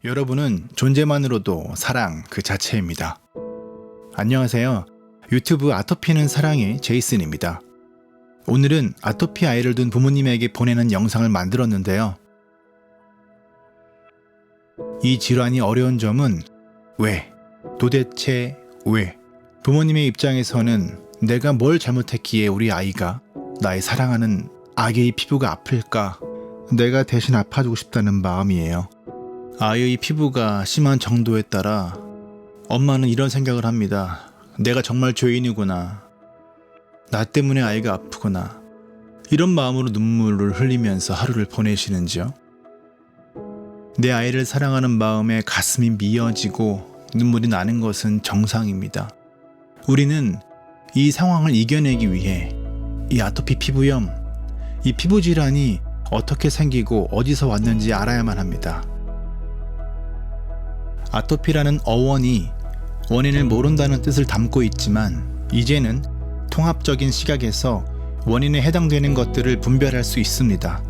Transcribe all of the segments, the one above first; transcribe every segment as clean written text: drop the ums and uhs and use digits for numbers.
여러분은 존재만으로도 사랑 그 자체입니다. 안녕하세요. 유튜브 아토피는 사랑의 제이슨입니다. 오늘은 아토피 아이를 둔 부모님에게 보내는 영상을 만들었는데요. 이 질환이 어려운 점은 왜? 도대체 왜? 부모님의 입장에서는 내가 뭘 잘못했기에 우리 아이가 나의 사랑하는 아기의 피부가 아플까? 내가 대신 아파주고 싶다는 마음이에요. 아이의 피부가 심한 정도에 따라 엄마는 이런 생각을 합니다. 내가 정말 죄인이구나. 나 때문에 아이가 아프구나. 이런 마음으로 눈물을 흘리면서 하루를 보내시는지요? 내 아이를 사랑하는 마음에 가슴이 미어지고 눈물이 나는 것은 정상입니다. 우리는 이 상황을 이겨내기 위해 이 아토피 피부염, 이 피부 질환이 어떻게 생기고 어디서 왔는지 알아야만 합니다. 아토피라는 어원이 원인을 모른다는 뜻을 담고 있지만 이제는 통합적인 시각에서 원인에 해당되는 것들을 분별할 수 있습니다.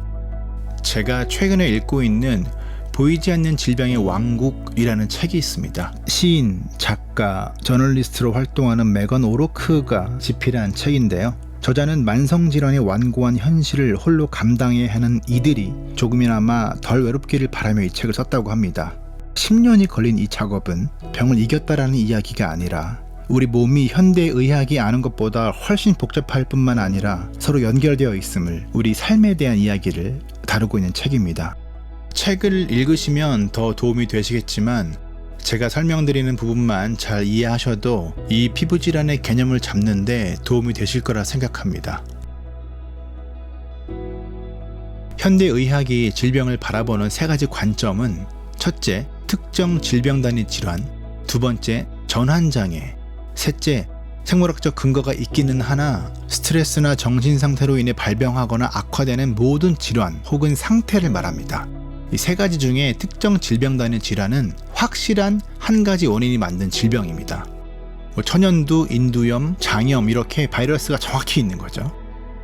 제가 최근에 읽고 있는 보이지 않는 질병의 왕국이라는 책이 있습니다. 시인, 작가, 저널리스트로 활동하는 메건 오로크가 집필한 책인데요. 저자는 만성질환의 완고한 현실을 홀로 감당해야 하는 이들이 조금이나마 덜 외롭기를 바라며 이 책을 썼다고 합니다. 10년이 걸린 이 작업은 병을 이겼다라는 이야기가 아니라 우리 몸이 현대의학이 아는 것보다 훨씬 복잡할 뿐만 아니라 서로 연결되어 있음을, 우리 삶에 대한 이야기를 다루고 있는 책입니다. 책을 읽으시면 더 도움이 되시겠지만 제가 설명드리는 부분만 잘 이해하셔도 이 피부질환의 개념을 잡는데 도움이 되실 거라 생각합니다. 현대의학이 질병을 바라보는 세 가지 관점은 첫째, 특정 질병 단위 질환, 두 번째, 전환장애, 셋째, 생물학적 근거가 있기는 하나 스트레스나 정신상태로 인해 발병하거나 악화되는 모든 질환 혹은 상태를 말합니다. 이 세 가지 중에 특정 질병 단위 질환은 확실한 한 가지 원인이 만든 질병입니다. 천연두, 인두염, 장염 이렇게 바이러스가 정확히 있는 거죠.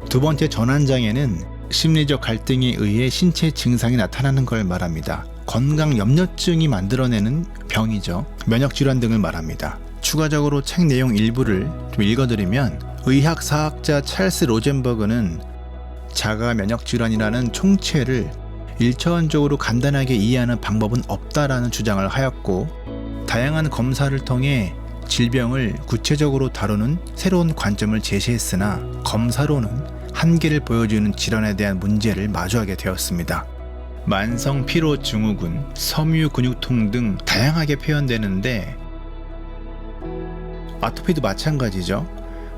두 번째, 전환장애는 심리적 갈등에 의해 신체 증상이 나타나는 걸 말합니다. 건강 염려증이 만들어내는 병이죠. 면역질환 등을 말합니다. 추가적으로 책 내용 일부를 좀 읽어드리면 의학사학자 찰스 로젠버그는 자가 면역질환이라는 총체를 일차원적으로 간단하게 이해하는 방법은 없다라는 주장을 하였고, 다양한 검사를 통해 질병을 구체적으로 다루는 새로운 관점을 제시했으나 검사로는 한계를 보여주는 질환에 대한 문제를 마주하게 되었습니다. 만성 피로 증후군, 섬유 근육통 등 다양하게 표현되는데 아토피도 마찬가지죠.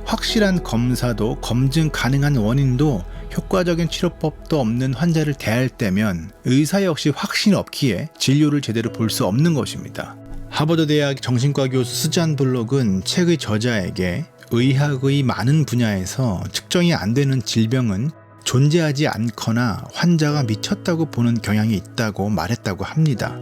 확실한 검사도 검증 가능한 원인도 효과적인 치료법도 없는 환자를 대할 때면 의사 역시 확신 없기에 진료를 제대로 볼 수 없는 것입니다. 하버드 대학 정신과 교수 수잔 블록은 책의 저자에게 의학의 많은 분야에서 측정이 안 되는 질병은 존재하지 않거나 환자가 미쳤다고 보는 경향이 있다고 말했다고 합니다.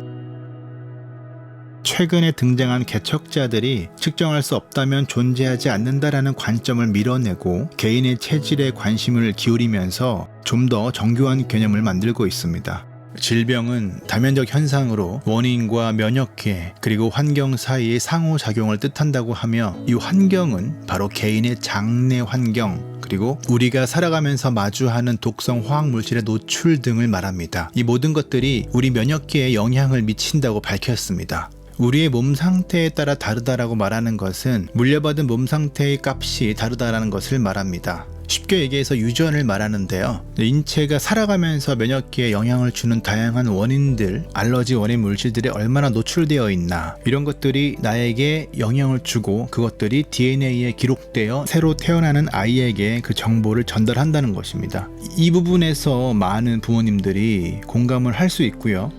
최근에 등장한 개척자들이 측정할 수 없다면 존재하지 않는다라는 관점을 밀어내고 개인의 체질에 관심을 기울이면서 좀 더 정교한 개념을 만들고 있습니다. 질병은 다면적 현상으로 원인과 면역계 그리고 환경 사이의 상호작용을 뜻한다고 하며, 이 환경은 바로 개인의 장내 환경 그리고 우리가 살아가면서 마주하는 독성 화학물질의 노출 등을 말합니다. 이 모든 것들이 우리 면역계에 영향을 미친다고 밝혔습니다. 우리의 몸 상태에 따라 다르다라고 말하는 것은 물려받은 몸 상태의 값이 다르다라는 것을 말합니다. 쉽게 얘기해서 유전을 말하는데요. 인체가 살아가면서 면역계에 영향을 주는 다양한 원인들, 알러지 원인 물질들에 얼마나 노출되어 있나, 이런 것들이 나에게 영향을 주고 그것들이 DNA에 기록되어 새로 태어나는 아이에게 그 정보를 전달한다는 것입니다. 이 부분에서 많은 부모님들이 공감을 할 수 있고요.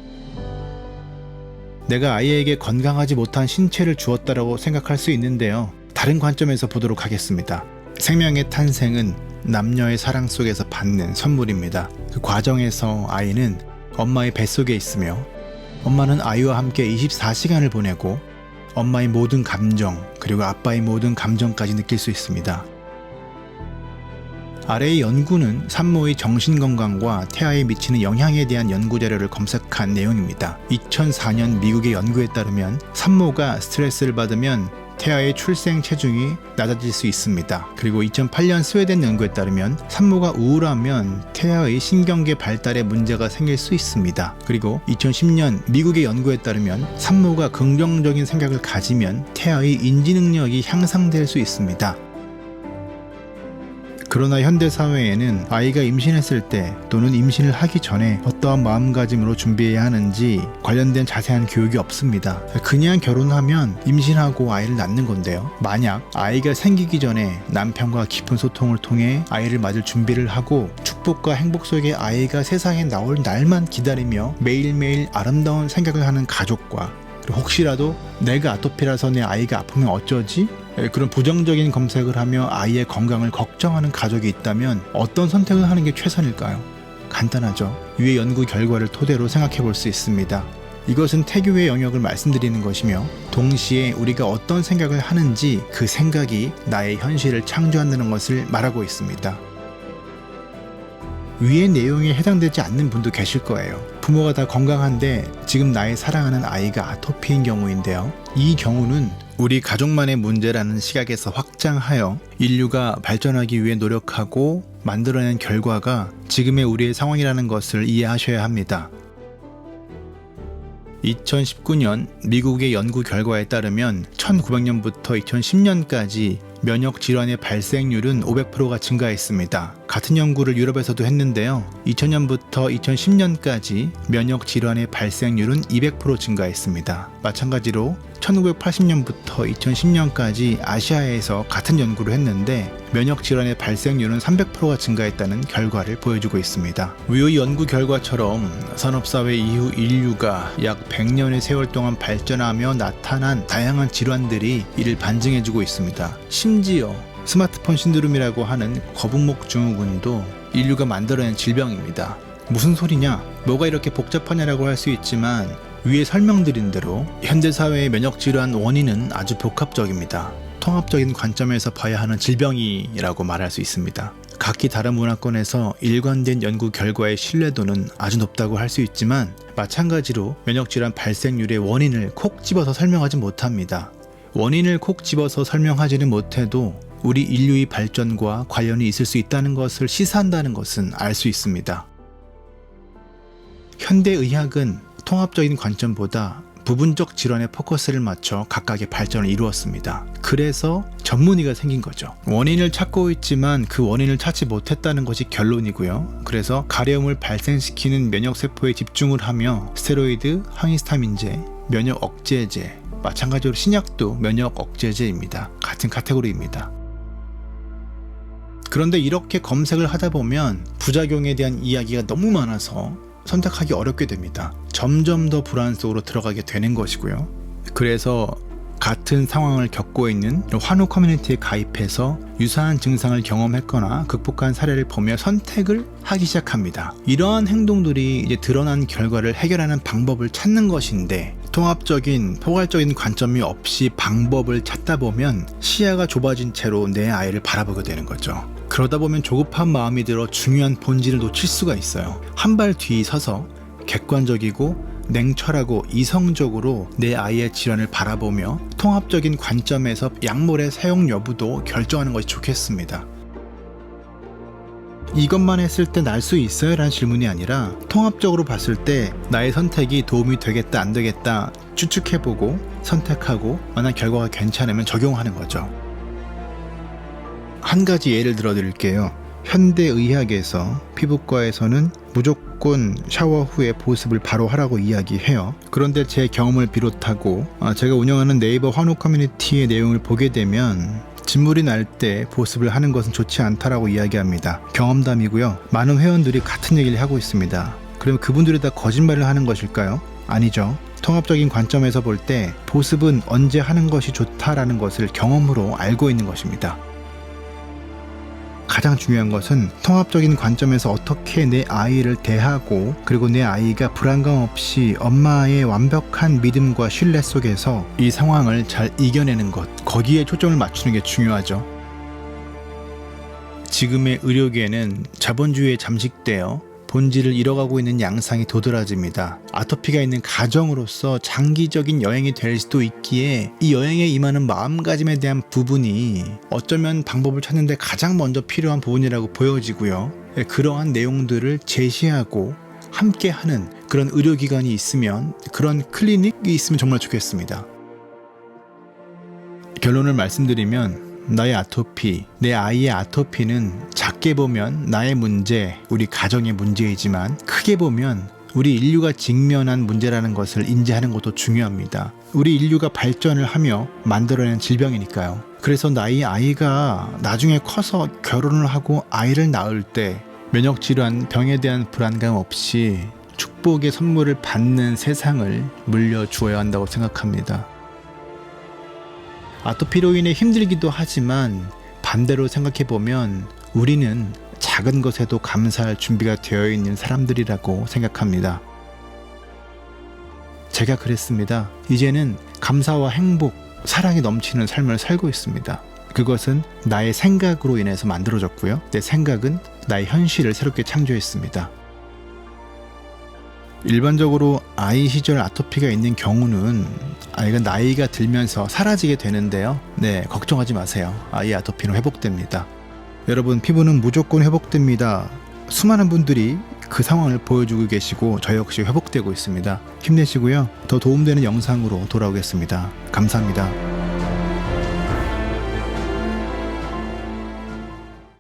내가 아이에게 건강하지 못한 신체를 주었다라고 생각할 수 있는데요. 다른 관점에서 보도록 하겠습니다. 생명의 탄생은 남녀의 사랑 속에서 받는 선물입니다. 그 과정에서 아이는 엄마의 뱃속에 있으며 엄마는 아이와 함께 24시간을 보내고 엄마의 모든 감정 그리고 아빠의 모든 감정까지 느낄 수 있습니다. 아래의 연구는 산모의 정신건강과 태아에 미치는 영향에 대한 연구 자료를 검색한 내용입니다. 2004년 미국의 연구에 따르면 산모가 스트레스를 받으면 태아의 출생 체중이 낮아질 수 있습니다. 그리고 2008년 스웨덴 연구에 따르면 산모가 우울하면 태아의 신경계 발달에 문제가 생길 수 있습니다. 그리고 2010년 미국의 연구에 따르면 산모가 긍정적인 생각을 가지면 태아의 인지 능력이 향상될 수 있습니다. 그러나 현대사회에는 아이가 임신했을 때 또는 임신을 하기 전에 어떠한 마음가짐으로 준비해야 하는지 관련된 자세한 교육이 없습니다. 그냥 결혼하면 임신하고 아이를 낳는 건데요. 만약 아이가 생기기 전에 남편과 깊은 소통을 통해 아이를 맞을 준비를 하고 축복과 행복 속에 아이가 세상에 나올 날만 기다리며 매일매일 아름다운 생각을 하는 가족과 그리고 혹시라도 내가 아토피라서 내 아이가 아프면 어쩌지? 그런 부정적인 검색을 하며 아이의 건강을 걱정하는 가족이 있다면 어떤 선택을 하는 게 최선일까요? 간단하죠. 위의 연구 결과를 토대로 생각해 볼 수 있습니다. 이것은 태교의 영역을 말씀드리는 것이며 동시에 우리가 어떤 생각을 하는지 그 생각이 나의 현실을 창조한다는 것을 말하고 있습니다. 위의 내용에 해당되지 않는 분도 계실 거예요. 부모가 다 건강한데 지금 나의 사랑하는 아이가 아토피인 경우인데요. 이 경우는 우리 가족만의 문제라는 시각에서 확장하여 인류가 발전하기 위해 노력하고 만들어낸 결과가 지금의 우리의 상황이라는 것을 이해하셔야 합니다. 2019년 미국의 연구 결과에 따르면 1900년부터 2010년까지 면역 질환의 발생률은 500%가 증가했습니다. 같은 연구를 유럽에서도 했는데요. 2000년부터 2010년까지 면역 질환의 발생률은 200% 증가했습니다. 마찬가지로 1980년부터 2010년까지 아시아에서 같은 연구를 했는데 면역 질환의 발생률은 300%가 증가했다는 결과를 보여주고 있습니다. 위의 연구 결과처럼 산업사회 이후 인류가 약 100년의 세월 동안 발전하며 나타난 다양한 질환들이 이를 반증해주고 있습니다. 심지어 스마트폰 신드롬이라고 하는 거북목 증후군도 인류가 만들어낸 질병입니다. 무슨 소리냐? 뭐가 이렇게 복잡하냐라고 할 수 있지만 위에 설명드린 대로 현대사회의 면역질환 원인은 아주 복합적입니다. 통합적인 관점에서 봐야 하는 질병이라고 말할 수 있습니다. 각기 다른 문화권에서 일관된 연구 결과의 신뢰도는 아주 높다고 할 수 있지만 마찬가지로 면역질환 발생률의 원인을 콕 집어서 설명하지 못합니다. 원인을 콕 집어서 설명하지는 못해도 우리 인류의 발전과 관련이 있을 수 있다는 것을 시사한다는 것은 알 수 있습니다. 현대의학은 통합적인 관점보다 부분적 질환에 포커스를 맞춰 각각의 발전을 이루었습니다. 그래서 전문의가 생긴 거죠. 원인을 찾고 있지만 그 원인을 찾지 못했다는 것이 결론이고요. 그래서 가려움을 발생시키는 면역세포에 집중을 하며 스테로이드, 항히스타민제, 면역 억제제, 마찬가지로 신약도 면역 억제제입니다. 같은 카테고리입니다. 그런데 이렇게 검색을 하다 보면 부작용에 대한 이야기가 너무 많아서 선택하기 어렵게 됩니다. 점점 더 불안 속으로 들어가게 되는 것이고요. 그래서 같은 상황을 겪고 있는 환우 커뮤니티에 가입해서 유사한 증상을 경험했거나 극복한 사례를 보며 선택을 하기 시작합니다. 이러한 행동들이 이제 드러난 결과를 해결하는 방법을 찾는 것인데 통합적인 포괄적인 관점이 없이 방법을 찾다 보면 시야가 좁아진 채로 내 아이를 바라보게 되는 거죠. 그러다 보면 조급한 마음이 들어 중요한 본질을 놓칠 수가 있어요. 한 발 뒤 서서 객관적이고 냉철하고 이성적으로 내 아이의 질환을 바라보며 통합적인 관점에서 약물의 사용 여부도 결정하는 것이 좋겠습니다. 이것만 했을 때 날 수 있어요? 라는 질문이 아니라 통합적으로 봤을 때 나의 선택이 도움이 되겠다 안 되겠다 추측해보고 선택하고 만약 결과가 괜찮으면 적용하는 거죠. 한 가지 예를 들어 드릴게요. 현대의학에서 피부과에서는 무조건 샤워 후에 보습을 바로 하라고 이야기해요. 그런데 제 경험을 비롯하고 제가 운영하는 네이버 환우 커뮤니티의 내용을 보게 되면 진물이 날 때 보습을 하는 것은 좋지 않다라고 이야기합니다. 경험담이고요. 많은 회원들이 같은 얘기를 하고 있습니다. 그럼 그분들이 다 거짓말을 하는 것일까요? 아니죠. 통합적인 관점에서 볼 때 보습은 언제 하는 것이 좋다라는 것을 경험으로 알고 있는 것입니다. 가장 중요한 것은 통합적인 관점에서 어떻게 내 아이를 대하고 그리고 내 아이가 불안감 없이 엄마의 완벽한 믿음과 신뢰 속에서 이 상황을 잘 이겨내는 것, 거기에 초점을 맞추는 게 중요하죠. 지금의 의료계는 자본주의에 잠식되어 본질을 잃어가고 있는 양상이 도드라집니다. 아토피가 있는 가정으로서 장기적인 여행이 될 수도 있기에 이 여행에 임하는 마음가짐에 대한 부분이 어쩌면 방법을 찾는데 가장 먼저 필요한 부분이라고 보여지고요. 그러한 내용들을 제시하고 함께하는 그런 의료기관이 있으면, 그런 클리닉이 있으면 정말 좋겠습니다. 결론을 말씀드리면 나의 아토피, 내 아이의 아토피는 작게 보면 나의 문제, 우리 가정의 문제이지만 크게 보면 우리 인류가 직면한 문제라는 것을 인지하는 것도 중요합니다. 우리 인류가 발전을 하며 만들어낸 질병이니까요. 그래서 나의 아이가 나중에 커서 결혼을 하고 아이를 낳을 때 면역질환, 병에 대한 불안감 없이 축복의 선물을 받는 세상을 물려주어야 한다고 생각합니다. 아토피로 인해 힘들기도 하지만 반대로 생각해보면 우리는 작은 것에도 감사할 준비가 되어 있는 사람들이라고 생각합니다. 제가 그랬습니다. 이제는 감사와 행복, 사랑이 넘치는 삶을 살고 있습니다. 그것은 나의 생각으로 인해서 만들어졌고요. 내 생각은 나의 현실을 새롭게 창조했습니다. 일반적으로 아이 시절 아토피가 있는 경우는 아이가 나이가 들면서 사라지게 되는데요. 네, 걱정하지 마세요. 아이 아토피는 회복됩니다. 여러분, 피부는 무조건 회복됩니다. 수많은 분들이 그 상황을 보여주고 계시고 저 역시 회복되고 있습니다. 힘내시고요. 더 도움되는 영상으로 돌아오겠습니다. 감사합니다.